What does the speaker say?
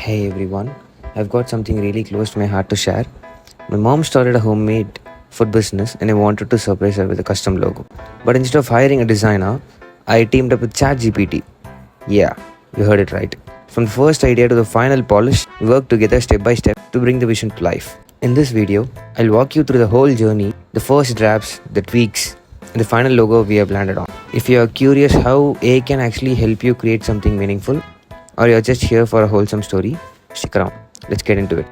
Hey everyone, I've got something really close to my heart to share. My mom started a homemade food business and I wanted to surprise her with a custom logo. But instead of hiring a designer, I teamed up with ChatGPT. Yeah, you heard it right. From the first idea to the final polish, we worked together step by step to bring the vision to life. In this video, I'll walk you through the whole journey, the first drafts, the tweaks, and the final logo we have landed on. If you are curious how AI can actually help you create something meaningful, or you're just here for a wholesome story, stick around. Let's get into it.